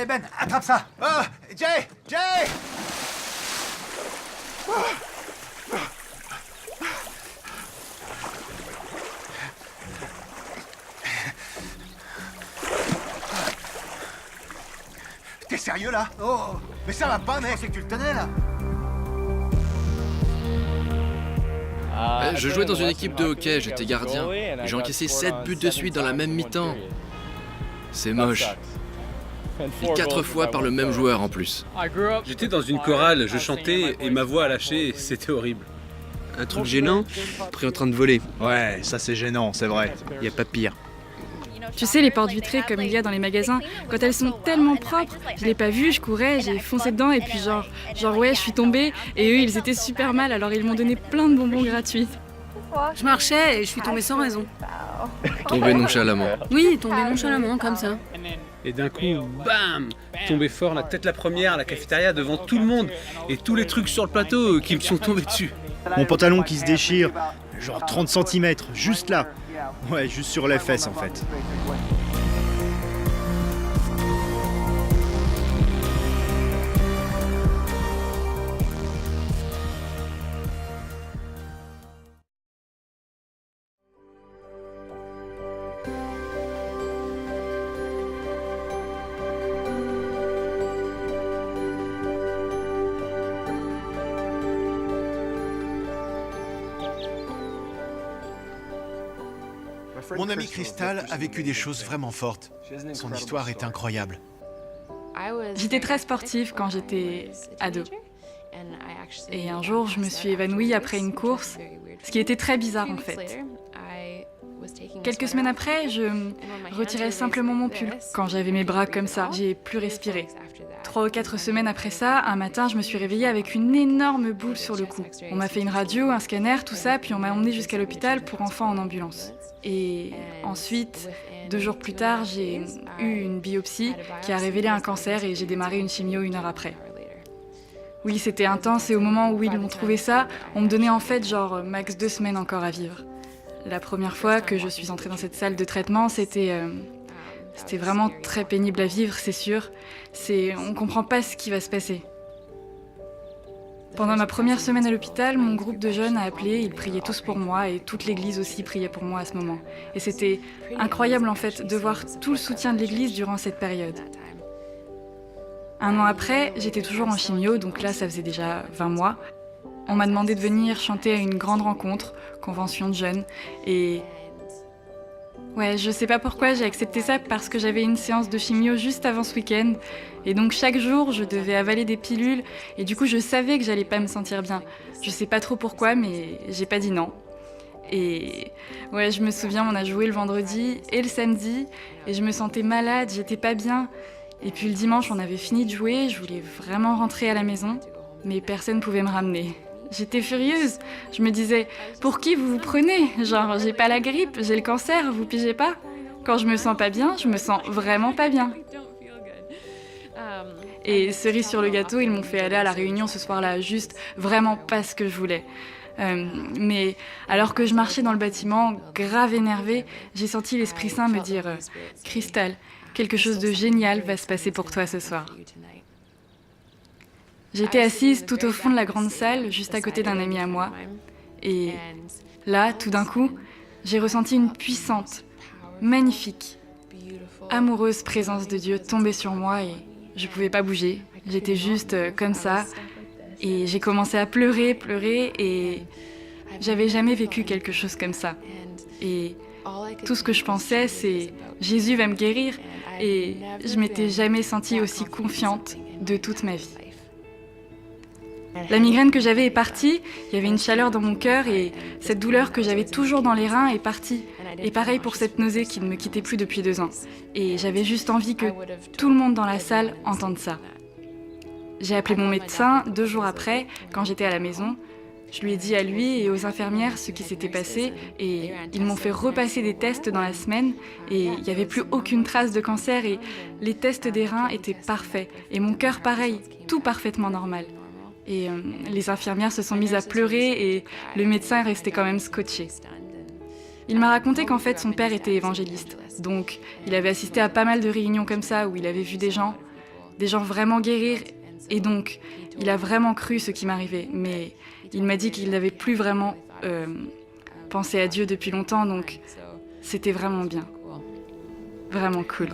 Eh Ben, attrape ça. Oh, Jay! Jay! T'es sérieux là? Oh, Mais ça va pas, mec! c'est que tu le tenais là. Je jouais dans une équipe de hockey, j'étais gardien. Et j'ai encaissé 7 buts de suite dans la même mi-temps. C'est moche. Et 4 fois par le même joueur en plus. J'étais dans une chorale, je chantais et ma voix a lâché, c'était horrible. Un truc gênant, pris en train de voler. Ouais, ça c'est gênant, c'est vrai. Y a pas pire. Tu sais, les portes vitrées comme il y a dans les magasins, quand elles sont tellement propres, je l'ai pas vu, je courais, j'ai foncé dedans et puis genre ouais, je suis tombée et eux ils étaient super mal alors ils m'ont donné plein de bonbons gratuits. Je marchais et je suis tombée sans raison. Tombé nonchalamment. Oui, tombée nonchalamment, comme ça. Et d'un coup, bam! Tombé fort, la tête la première à la cafétéria devant tout le monde et tous les trucs sur le plateau qui me sont tombés dessus. Mon pantalon qui se déchire, genre 30 cm, juste là. Ouais, juste sur les fesses en fait. Mon amie Crystal a vécu des choses vraiment fortes. Son histoire est incroyable. J'étais très sportive quand j'étais ado. Et un jour, je me suis évanouie après une course, ce qui était très bizarre en fait. Quelques semaines après, je retirais simplement mon pull. Quand j'avais mes bras comme ça, j'ai plus respiré. 3 ou 4 semaines après ça, un matin, je me suis réveillée avec une énorme boule sur le cou. On m'a fait une radio, un scanner, tout ça, puis on m'a emmenée jusqu'à l'hôpital pour enfants en ambulance. Et ensuite, 2 jours plus tard, j'ai eu une biopsie qui a révélé un cancer et j'ai démarré une chimio 1 heure après. Oui, c'était intense et au moment où ils m'ont trouvé ça, on me donnait en fait genre max 2 semaines encore à vivre. La première fois que je suis entrée dans cette salle de traitement, c'était vraiment très pénible à vivre, c'est sûr. On comprend pas ce qui va se passer. Pendant ma première semaine à l'hôpital, mon groupe de jeunes a appelé, ils priaient tous pour moi et toute l'église aussi priait pour moi à ce moment. Et c'était incroyable en fait de voir tout le soutien de l'église durant cette période. 1 an après, j'étais toujours en chimio, donc là ça faisait déjà 20 mois. On m'a demandé de venir chanter à une grande rencontre, convention de jeunes, et... Ouais, je sais pas pourquoi j'ai accepté ça parce que j'avais une séance de chimio juste avant ce week-end. Et donc chaque jour, je devais avaler des pilules et du coup, je savais que j'allais pas me sentir bien. Je sais pas trop pourquoi, mais j'ai pas dit non. Et ouais, je me souviens, on a joué le vendredi et le samedi et je me sentais malade, j'étais pas bien. Et puis le dimanche, on avait fini de jouer, je voulais vraiment rentrer à la maison, mais personne pouvait me ramener. J'étais furieuse. Je me disais, pour qui vous vous prenez? Genre, j'ai pas la grippe, j'ai le cancer, vous pigez pas? Quand je me sens pas bien, je me sens vraiment pas bien. Et cerise sur le gâteau, ils m'ont fait aller à la réunion ce soir-là, juste vraiment pas ce que je voulais. Mais alors que je marchais dans le bâtiment, grave énervée, j'ai senti l'Esprit Saint me dire « Crystal, quelque chose de génial va se passer pour toi ce soir. » J'étais assise tout au fond de la grande salle, juste à côté d'un ami à moi. Et là, tout d'un coup, j'ai ressenti une puissante, magnifique, amoureuse présence de Dieu tomber sur moi et je pouvais pas bouger. J'étais juste comme ça. Et j'ai commencé à pleurer et j'avais jamais vécu quelque chose comme ça. Et tout ce que je pensais, c'est Jésus va me guérir et je m'étais jamais sentie aussi confiante de toute ma vie. La migraine que j'avais est partie, il y avait une chaleur dans mon cœur et cette douleur que j'avais toujours dans les reins est partie. Et pareil pour cette nausée qui ne me quittait plus depuis 2 ans. Et j'avais juste envie que tout le monde dans la salle entende ça. J'ai appelé mon médecin 2 jours après, quand j'étais à la maison. Je lui ai dit à lui et aux infirmières ce qui s'était passé et ils m'ont fait repasser des tests dans la semaine et il n'y avait plus aucune trace de cancer et les tests des reins étaient parfaits. Et mon cœur pareil, tout parfaitement normal. Et les infirmières se sont mises à pleurer et le médecin est resté quand même scotché. Il m'a raconté qu'en fait son père était évangéliste, donc il avait assisté à pas mal de réunions comme ça où il avait vu des gens, des gens vraiment guérir. Et donc, il a vraiment cru ce qui m'arrivait. Mais il m'a dit qu'il n'avait plus vraiment pensé à Dieu depuis longtemps, donc c'était vraiment bien. Vraiment cool.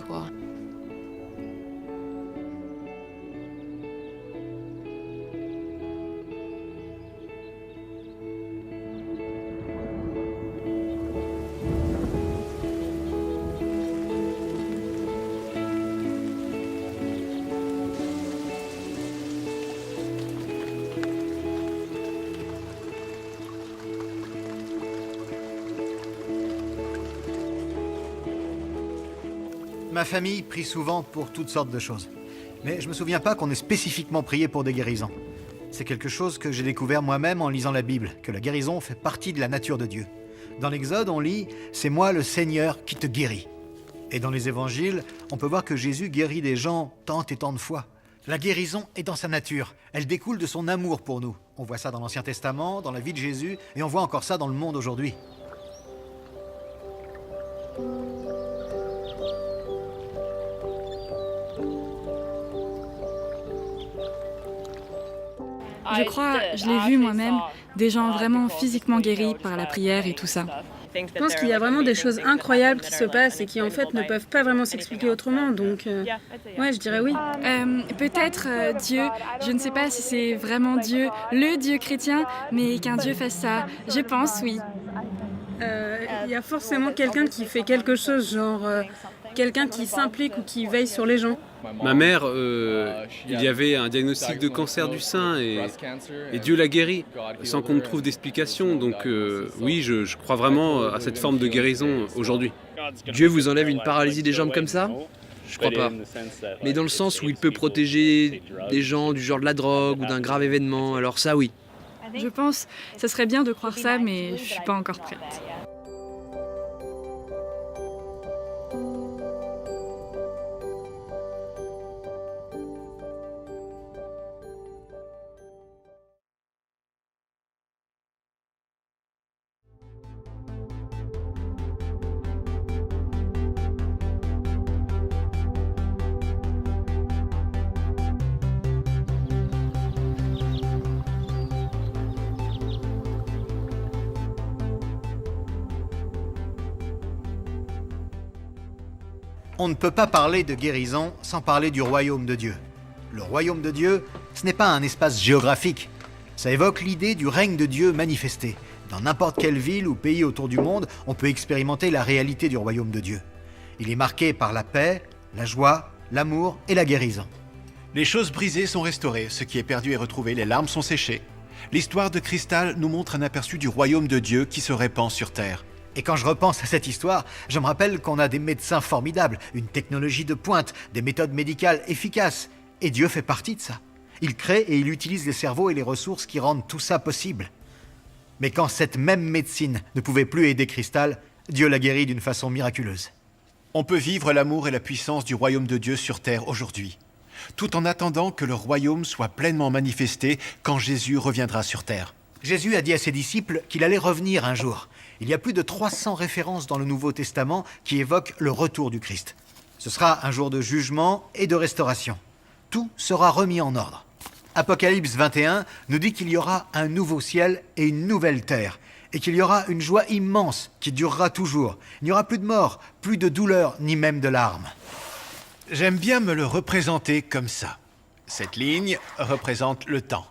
Ma famille prie souvent pour toutes sortes de choses. Mais je me souviens pas qu'on ait spécifiquement prié pour des guérisons. C'est quelque chose que j'ai découvert moi-même en lisant la Bible, que la guérison fait partie de la nature de Dieu. Dans l'Exode, on lit « C'est moi le Seigneur qui te guérit ». Et dans les évangiles, on peut voir que Jésus guérit des gens tant et tant de fois. La guérison est dans sa nature. Elle découle de son amour pour nous. On voit ça dans l'Ancien Testament, dans la vie de Jésus, et on voit encore ça dans le monde aujourd'hui. Je crois, je l'ai vu moi-même, des gens vraiment physiquement guéris par la prière et tout ça. Je pense qu'il y a vraiment des choses incroyables qui se passent et qui en fait ne peuvent pas vraiment s'expliquer autrement, donc ouais, je dirais oui. Peut-être Dieu, je ne sais pas si c'est vraiment Dieu, le Dieu chrétien, mais qu'un Dieu fasse ça, je pense oui. Il y a forcément quelqu'un qui fait quelque chose, genre quelqu'un qui s'implique ou qui veille sur les gens. Ma mère, il y avait un diagnostic de cancer du sein et Dieu l'a guérie sans qu'on ne trouve d'explication. Donc oui, je crois vraiment à cette forme de guérison aujourd'hui. Dieu vous enlève une paralysie des jambes comme ça? Je crois pas. Mais dans le sens où il peut protéger des gens du genre de la drogue ou d'un grave événement, alors ça oui. Je pense, ça serait bien de croire ça, mais je suis pas encore prête. On ne peut pas parler de guérison sans parler du royaume de Dieu. Le royaume de Dieu, ce n'est pas un espace géographique. Ça évoque l'idée du règne de Dieu manifesté. Dans n'importe quelle ville ou pays autour du monde, on peut expérimenter la réalité du royaume de Dieu. Il est marqué par la paix, la joie, l'amour et la guérison. Les choses brisées sont restaurées, ce qui est perdu est retrouvé, les larmes sont séchées. L'histoire de Crystal nous montre un aperçu du royaume de Dieu qui se répand sur Terre. Et quand je repense à cette histoire, je me rappelle qu'on a des médecins formidables, une technologie de pointe, des méthodes médicales efficaces. Et Dieu fait partie de ça. Il crée et il utilise les cerveaux et les ressources qui rendent tout ça possible. Mais quand cette même médecine ne pouvait plus aider Crystal, Dieu l'a guérie d'une façon miraculeuse. On peut vivre l'amour et la puissance du royaume de Dieu sur Terre aujourd'hui, tout en attendant que le royaume soit pleinement manifesté quand Jésus reviendra sur Terre. Jésus a dit à ses disciples qu'il allait revenir un jour. Il y a plus de 300 références dans le Nouveau Testament qui évoquent le retour du Christ. Ce sera un jour de jugement et de restauration. Tout sera remis en ordre. Apocalypse 21 nous dit qu'il y aura un nouveau ciel et une nouvelle terre, et qu'il y aura une joie immense qui durera toujours. Il n'y aura plus de mort, plus de douleur, ni même de larmes. J'aime bien me le représenter comme ça. Cette ligne représente le temps.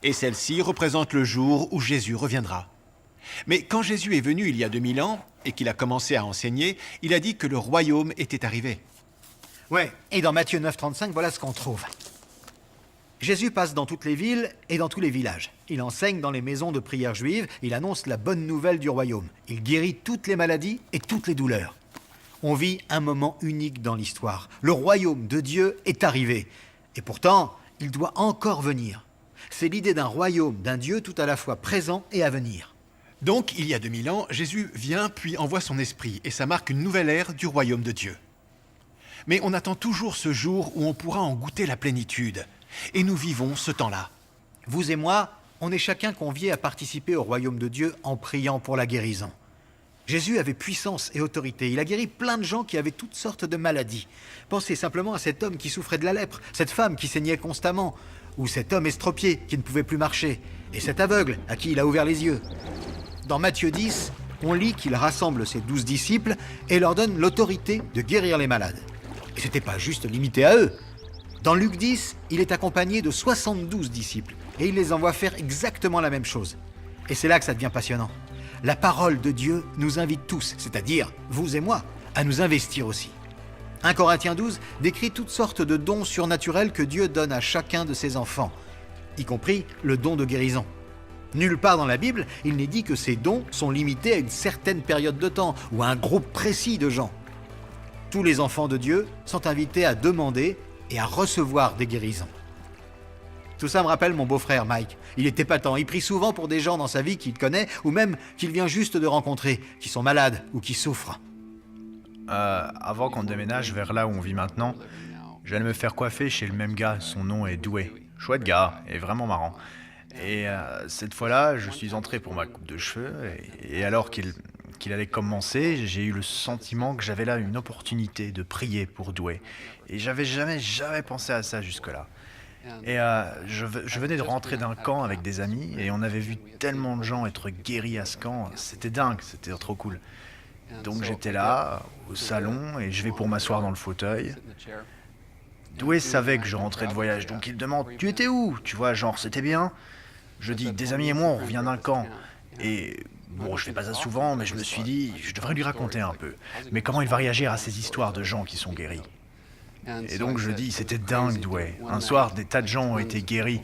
Et celle-ci représente le jour où Jésus reviendra. Mais quand Jésus est venu il y a 2000 ans, et qu'il a commencé à enseigner, il a dit que le royaume était arrivé. Ouais, et dans Matthieu 9,35, voilà ce qu'on trouve. Jésus passe dans toutes les villes et dans tous les villages. Il enseigne dans les maisons de prière juives, il annonce la bonne nouvelle du royaume. Il guérit toutes les maladies et toutes les douleurs. On vit un moment unique dans l'histoire. Le royaume de Dieu est arrivé. Et pourtant, il doit encore venir. C'est l'idée d'un royaume, d'un Dieu tout à la fois présent et à venir. Donc, il y a 2000 ans, Jésus vient puis envoie son esprit, et ça marque une nouvelle ère du royaume de Dieu. Mais on attend toujours ce jour où on pourra en goûter la plénitude. Et nous vivons ce temps-là. Vous et moi, on est chacun conviés à participer au royaume de Dieu en priant pour la guérison. Jésus avait puissance et autorité. Il a guéri plein de gens qui avaient toutes sortes de maladies. Pensez simplement à cet homme qui souffrait de la lèpre, cette femme qui saignait constamment, ou cet homme estropié qui ne pouvait plus marcher, et cet aveugle à qui il a ouvert les yeux. Dans Matthieu 10, on lit qu'il rassemble ses 12 disciples et leur donne l'autorité de guérir les malades. Et c'était pas juste limité à eux. Dans Luc 10, il est accompagné de 72 disciples et il les envoie faire exactement la même chose. Et c'est là que ça devient passionnant. La parole de Dieu nous invite tous, c'est-à-dire vous et moi, à nous investir aussi. 1 Corinthiens 12 décrit toutes sortes de dons surnaturels que Dieu donne à chacun de ses enfants, y compris le don de guérison. Nulle part dans la Bible, il n'est dit que ces dons sont limités à une certaine période de temps ou à un groupe précis de gens. Tous les enfants de Dieu sont invités à demander et à recevoir des guérisons. Tout ça me rappelle mon beau-frère Mike. Il est épatant, il prie souvent pour des gens dans sa vie qu'il connaît ou même qu'il vient juste de rencontrer, qui sont malades ou qui souffrent. Avant qu'on déménage vers là où on vit maintenant, j'allais me faire coiffer chez le même gars, son nom est Doué. Chouette gars, et vraiment marrant. Et cette fois-là, je suis entré pour ma coupe de cheveux, et alors qu'il allait commencer, j'ai eu le sentiment que j'avais là une opportunité de prier pour Doué. Et j'avais jamais pensé à ça jusque-là. Et je venais de rentrer d'un camp avec des amis, et on avait vu tellement de gens être guéris à ce camp, c'était dingue, c'était trop cool. Donc j'étais là, au salon, et je vais pour m'asseoir dans le fauteuil. Doué savait que je rentrais de voyage, donc il demande « Tu étais où ?» Tu vois, genre, c'était bien. Je dis « Des amis et moi, on revient d'un camp. » Et bon, je fais pas ça souvent, mais je me suis dit, je devrais lui raconter un peu. Mais comment il va réagir à ces histoires de gens qui sont guéris ? Et donc je dis « C'était dingue, Doué. Un soir, des tas de gens ont été guéris.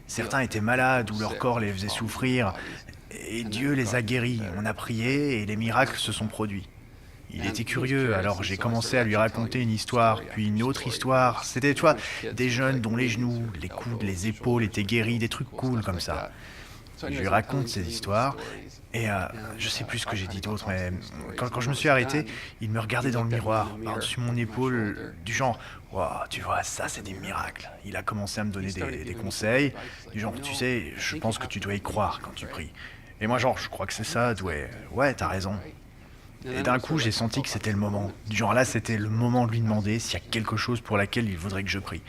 Certains étaient malades ou leur corps les faisait souffrir. Et Dieu les a guéris. On a prié et les miracles se sont produits. » Il était curieux, alors j'ai commencé à lui raconter une histoire, puis une autre histoire. C'était, tu vois, des jeunes dont les genoux, les coudes, les épaules étaient guéris, des trucs cool comme ça. Je lui raconte ces histoires, et je sais plus ce que j'ai dit d'autre, mais quand je me suis arrêté, il me regardait dans le miroir, par-dessus mon épaule, du genre « Wow, tu vois, ça c'est des miracles ». Il a commencé à me donner des conseils, du genre « Tu sais, je pense que tu dois y croire quand tu pries ». Et moi genre « Je crois que c'est ça, ouais, t'as raison ». Et d'un coup, j'ai senti que c'était le moment. Du genre là, c'était le moment de lui demander s'il y a quelque chose pour laquelle il voudrait que je prie.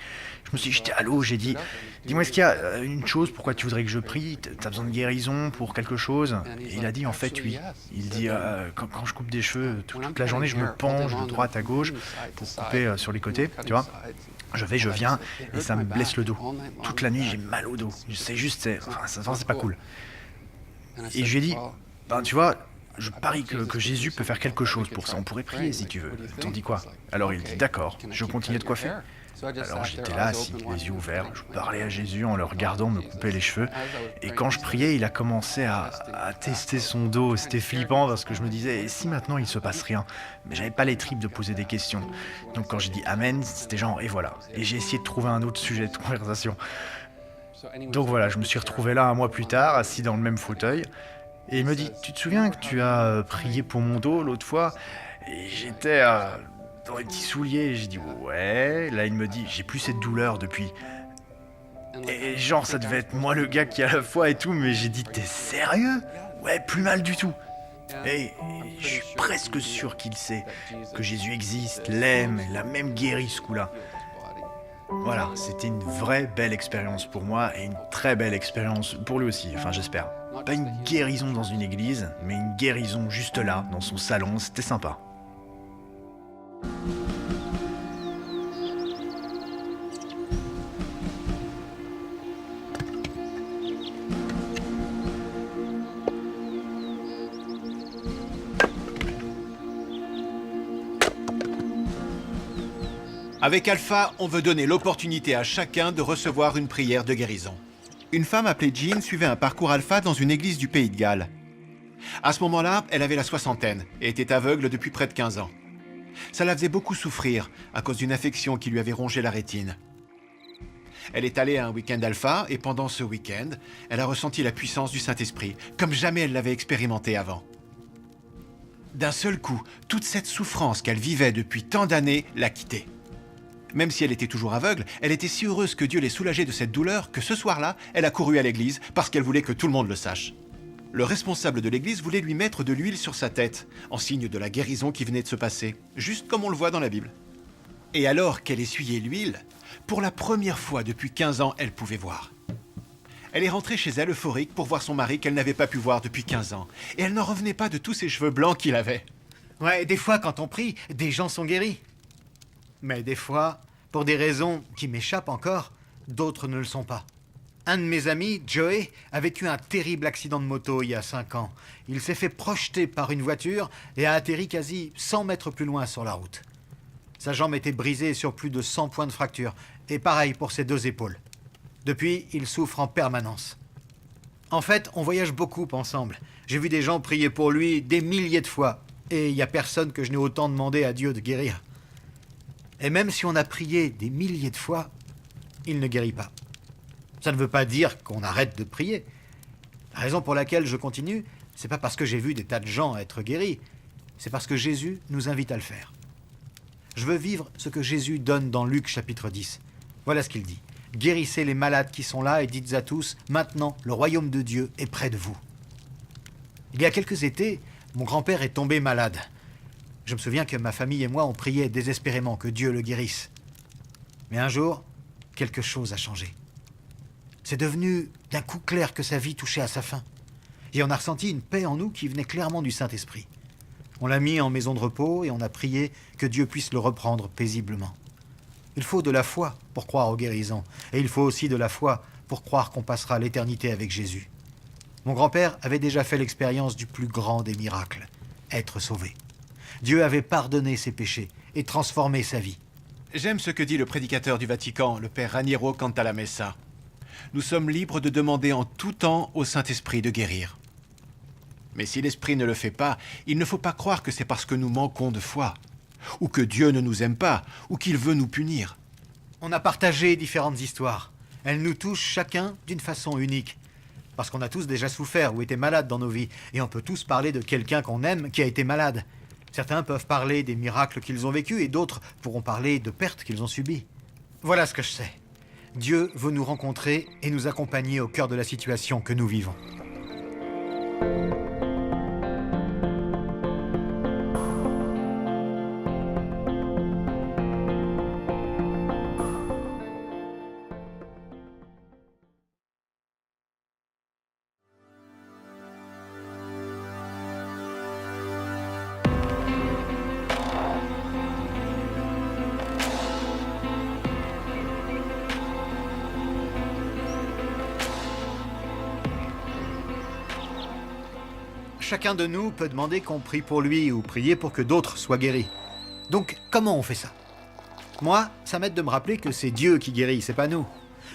Je me suis jeté à l'eau, j'ai dit « Dis-moi, est-ce qu'il y a une chose pourquoi tu voudrais que je prie ? T'as besoin de guérison pour quelque chose ?» Et il a dit « En fait, oui. » Il dit « Quand je coupe des cheveux, toute la journée, je me penche de droite à gauche pour couper sur les côtés, tu vois. Je viens, et ça me blesse le dos. Toute la nuit, j'ai mal au dos. C'est juste, c'est pas cool. » Et je lui ai dit « Ben, tu vois, je parie que Jésus peut faire quelque chose pour ça. On pourrait prier si tu veux. T'en dis quoi ?» Alors il dit « D'accord, je continue de coiffer ?» Alors j'étais là, assis, les yeux ouverts. Je parlais à Jésus en le regardant me couper les cheveux. Et quand je priais, il a commencé à tester son dos. C'était flippant parce que je me disais « Et si maintenant il se passe rien ?» Mais j'avais pas les tripes de poser des questions. Donc quand j'ai dit « Amen », c'était genre « Et voilà ». Et j'ai essayé de trouver un autre sujet de conversation. Donc voilà, je me suis retrouvé là un mois plus tard, assis dans le même fauteuil. Et il me dit, tu te souviens que tu as prié pour mon dos l'autre fois ? Et j'étais dans les petits souliers. J'ai dit, ouais. Là, il me dit, j'ai plus cette douleur depuis. Et genre, ça devait être moi le gars qui a la foi et tout, mais j'ai dit, t'es sérieux ? Ouais, plus mal du tout. Et je suis presque sûr qu'il sait que Jésus existe, l'aime, l'a même guéri ce coup-là. Voilà, c'était une vraie belle expérience pour moi et une très belle expérience pour lui aussi, enfin j'espère. Pas une guérison dans une église, mais une guérison juste là, dans son salon, c'était sympa. Avec Alpha, on veut donner l'opportunité à chacun de recevoir une prière de guérison. Une femme appelée Jean suivait un parcours Alpha dans une église du Pays de Galles. À ce moment-là, elle avait la soixantaine et était aveugle depuis près de 15 ans. Ça la faisait beaucoup souffrir à cause d'une infection qui lui avait rongé la rétine. Elle est allée à un week-end Alpha et pendant ce week-end, elle a ressenti la puissance du Saint-Esprit, comme jamais elle l'avait expérimenté avant. D'un seul coup, toute cette souffrance qu'elle vivait depuis tant d'années l'a quittée. Même si elle était toujours aveugle, elle était si heureuse que Dieu l'ait soulagée de cette douleur que ce soir-là, elle a couru à l'église parce qu'elle voulait que tout le monde le sache. Le responsable de l'église voulait lui mettre de l'huile sur sa tête, en signe de la guérison qui venait de se passer, juste comme on le voit dans la Bible. Et alors qu'elle essuyait l'huile, pour la première fois depuis 15 ans, elle pouvait voir. Elle est rentrée chez elle euphorique pour voir son mari qu'elle n'avait pas pu voir depuis 15 ans. Et elle n'en revenait pas de tous ces cheveux blancs qu'il avait. Ouais, des fois, quand on prie, des gens sont guéris. Mais des fois, pour des raisons qui m'échappent encore, d'autres ne le sont pas. Un de mes amis, Joey, a vécu un terrible accident de moto il y a 5 ans. Il s'est fait projeter par une voiture et a atterri quasi 100 mètres plus loin sur la route. Sa jambe était brisée sur plus de 100 points de fracture. Et pareil pour ses 2 épaules. Depuis, il souffre en permanence. En fait, on voyage beaucoup ensemble. J'ai vu des gens prier pour lui des milliers de fois. Et il n'y a personne que je n'ai autant demandé à Dieu de guérir. Et même si on a prié des milliers de fois, il ne guérit pas. Ça ne veut pas dire qu'on arrête de prier. La raison pour laquelle je continue, c'est pas parce que j'ai vu des tas de gens être guéris. C'est parce que Jésus nous invite à le faire. Je veux vivre ce que Jésus donne dans Luc chapitre 10. Voilà ce qu'il dit. Guérissez les malades qui sont là et dites à tous, maintenant, le royaume de Dieu est près de vous. Il y a quelques étés, mon grand-père est tombé malade. Je me souviens que ma famille et moi, on priait désespérément que Dieu le guérisse. Mais un jour, quelque chose a changé. C'est devenu d'un coup clair que sa vie touchait à sa fin. Et on a ressenti une paix en nous qui venait clairement du Saint-Esprit. On l'a mis en maison de repos et on a prié que Dieu puisse le reprendre paisiblement. Il faut de la foi pour croire aux guérisons. Et il faut aussi de la foi pour croire qu'on passera l'éternité avec Jésus. Mon grand-père avait déjà fait l'expérience du plus grand des miracles, être sauvé. Dieu avait pardonné ses péchés et transformé sa vie. J'aime ce que dit le prédicateur du Vatican, le père Raniero Cantalamessa. Nous sommes libres de demander en tout temps au Saint-Esprit de guérir. Mais si l'Esprit ne le fait pas, il ne faut pas croire que c'est parce que nous manquons de foi, ou que Dieu ne nous aime pas, ou qu'il veut nous punir. On a partagé différentes histoires. Elles nous touchent chacun d'une façon unique. Parce qu'on a tous déjà souffert ou été malades dans nos vies, et on peut tous parler de quelqu'un qu'on aime qui a été malade. Certains peuvent parler des miracles qu'ils ont vécus, et d'autres pourront parler de pertes qu'ils ont subies. Voilà ce que je sais. Dieu veut nous rencontrer et nous accompagner au cœur de la situation que nous vivons. Chacun de nous peut demander qu'on prie pour lui ou prier pour que d'autres soient guéris. Donc, comment on fait ça? Moi, ça m'aide de me rappeler que c'est Dieu qui guérit, c'est pas nous.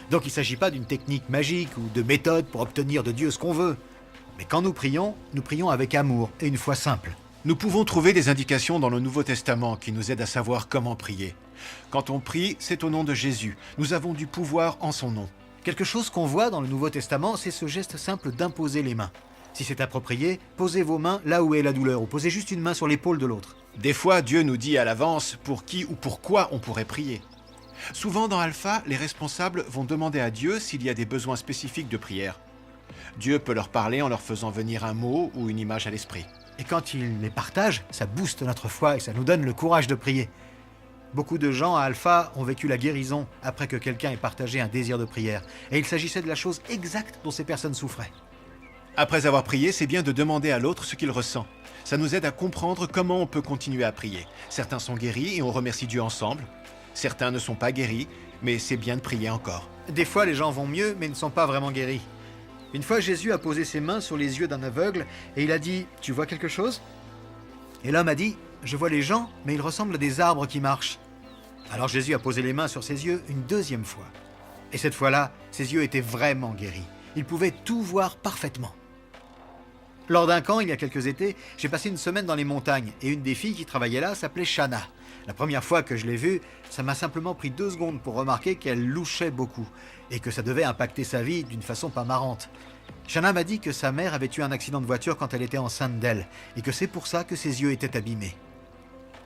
Donc il ne s'agit pas d'une technique magique ou de méthode pour obtenir de Dieu ce qu'on veut. Mais quand nous prions avec amour et une foi simple. Nous pouvons trouver des indications dans le Nouveau Testament qui nous aident à savoir comment prier. Quand on prie, c'est au nom de Jésus. Nous avons du pouvoir en son nom. Quelque chose qu'on voit dans le Nouveau Testament, c'est ce geste simple d'imposer les mains. Si c'est approprié, posez vos mains là où est la douleur, ou posez juste une main sur l'épaule de l'autre. Des fois, Dieu nous dit à l'avance pour qui ou pourquoi on pourrait prier. Souvent dans Alpha, les responsables vont demander à Dieu s'il y a des besoins spécifiques de prière. Dieu peut leur parler en leur faisant venir un mot ou une image à l'esprit. Et quand il les partage, ça booste notre foi et ça nous donne le courage de prier. Beaucoup de gens à Alpha ont vécu la guérison après que quelqu'un ait partagé un désir de prière. Et il s'agissait de la chose exacte dont ces personnes souffraient. Après avoir prié, c'est bien de demander à l'autre ce qu'il ressent. Ça nous aide à comprendre comment on peut continuer à prier. Certains sont guéris et on remercie Dieu ensemble. Certains ne sont pas guéris, mais c'est bien de prier encore. Des fois, les gens vont mieux, mais ne sont pas vraiment guéris. Une fois, Jésus a posé ses mains sur les yeux d'un aveugle et il a dit « Tu vois quelque chose ?» Et l'homme a dit « Je vois les gens, mais ils ressemblent à des arbres qui marchent. » Alors Jésus a posé les mains sur ses yeux une deuxième fois. Et cette fois-là, ses yeux étaient vraiment guéris. Il pouvait tout voir parfaitement. Lors d'un camp, il y a quelques étés, j'ai passé une semaine dans les montagnes et une des filles qui travaillait là s'appelait Shana. La première fois que je l'ai vue, ça m'a simplement pris 2 secondes pour remarquer qu'elle louchait beaucoup et que ça devait impacter sa vie d'une façon pas marrante. Shana m'a dit que sa mère avait eu un accident de voiture quand elle était enceinte d'elle et que c'est pour ça que ses yeux étaient abîmés.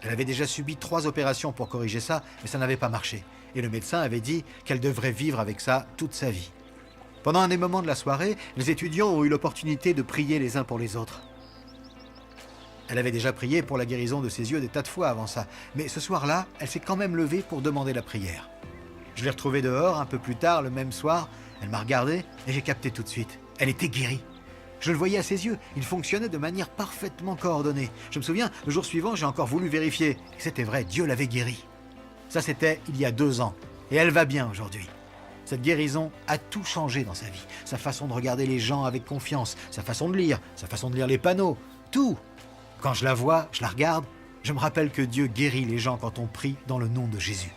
Elle avait déjà subi 3 opérations pour corriger ça, mais ça n'avait pas marché. Et le médecin avait dit qu'elle devrait vivre avec ça toute sa vie. Pendant un des moments de la soirée, les étudiants ont eu l'opportunité de prier les uns pour les autres. Elle avait déjà prié pour la guérison de ses yeux des tas de fois avant ça, mais ce soir-là, elle s'est quand même levée pour demander la prière. Je l'ai retrouvée dehors un peu plus tard, le même soir. Elle m'a regardé et j'ai capté tout de suite. Elle était guérie. Je le voyais à ses yeux, il fonctionnait de manière parfaitement coordonnée. Je me souviens, le jour suivant, j'ai encore voulu vérifier que c'était vrai, Dieu l'avait guérie. Ça, c'était il y a 2 ans, et elle va bien aujourd'hui. Cette guérison a tout changé dans sa vie. Sa façon de regarder les gens avec confiance, sa façon de lire les panneaux, tout. Quand je la vois, je la regarde, je me rappelle que Dieu guérit les gens quand on prie dans le nom de Jésus.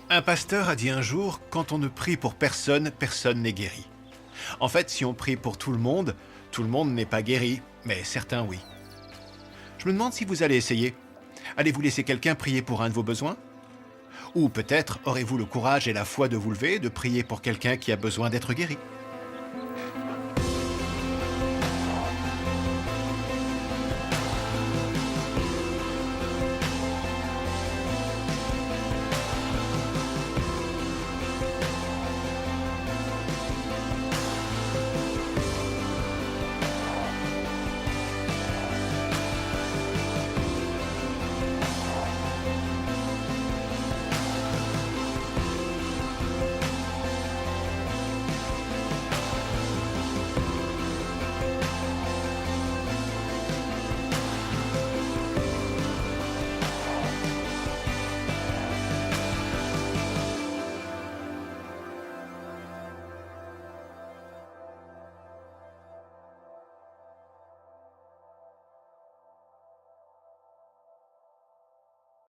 Un pasteur a dit un jour, quand on ne prie pour personne, personne n'est guéri. En fait, si on prie pour tout le monde n'est pas guéri, mais certains oui. Je me demande si vous allez essayer. Allez-vous laisser quelqu'un prier pour un de vos besoins? Ou peut-être aurez-vous le courage et la foi de vous lever, de prier pour quelqu'un qui a besoin d'être guéri?